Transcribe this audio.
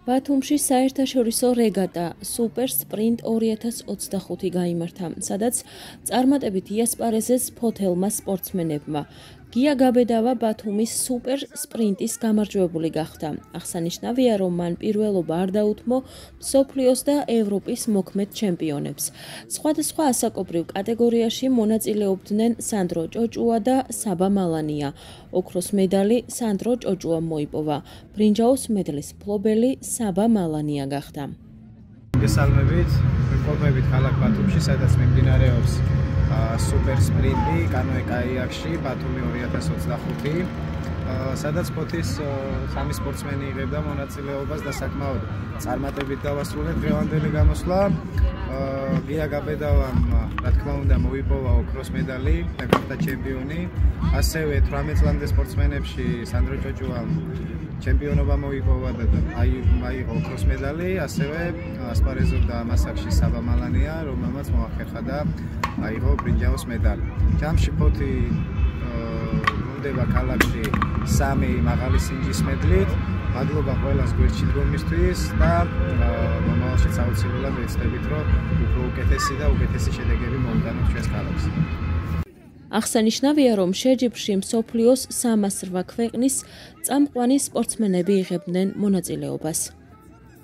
ბათუმში საერთაშორისო რეგატა Super Sprint 2025 გაიმართა, სადაც წარმატებით იასპარეზეს ფოთელმა სპორტსმენებმა. გია გაბედავა ბათუმის Super Sprint-ის გამარჯვებული გახდა. აღსანიშნავია, რომ მან პირველობა არ დაუთმო მსოფლიოს და ევროპის მოქმედ ჩემპიონებს. სხვადასხვა ასაკობრივ კატეგორიაში მონაწილეობდნენ სანდრო ჭოჭუა და საბა მალანია. ოქროს მედალი სანდრო ჭოჭუამ მოიპოვა. ბრინჯაოს მედლის მფლობელი საბა მალანია გახდა. გესალმებით, ვიმყოფებით ქალაქ ბათუმში, სადაც მიმდინარეობს Super Sprint-ი კანოე-კაიაკში ბათუმი 2025, სადაც ფოთის სამი სპორტსმენი იღებდა მონაწილეობას და საკმაოდ წარმატებით დავასრულეთ დღევანდელი გამოსვლა. გია გაბედავამ, რა თქმა უნდა, მოიპოვა ოქროს მედალი და გახდა ჩემპიონი. ასევე 18 წლამდე სპორტსმენებში სანდრო ჭოჭუამ ჩემპიონობა მოიპოვა და აიღო ოქროს მედალი. ასევე ასპარეზობდა ამ ასაკში საბა მალანია, რომელმაც მოახერხა და აიღო ბრინჯაოს მედალი. ჯამში ფოთი ბრუნდება ქალაქში სამი მაღალი სინჯის მედლით. მადლობა ყველას გვერდში დგომისთვის და მომავალშიც აუცილებლად ვეცდებით, რომ უფრო უკეთესი და უკეთესი შედეგები მოვიტანოთ ჩვენს ქალაქს. აღსანიშნავია, რომ შეჯიბრში მსოფლიოს 308 ქვეყნის წამყვანი სპორტსმენები იღებდნენ მონაწილეობას.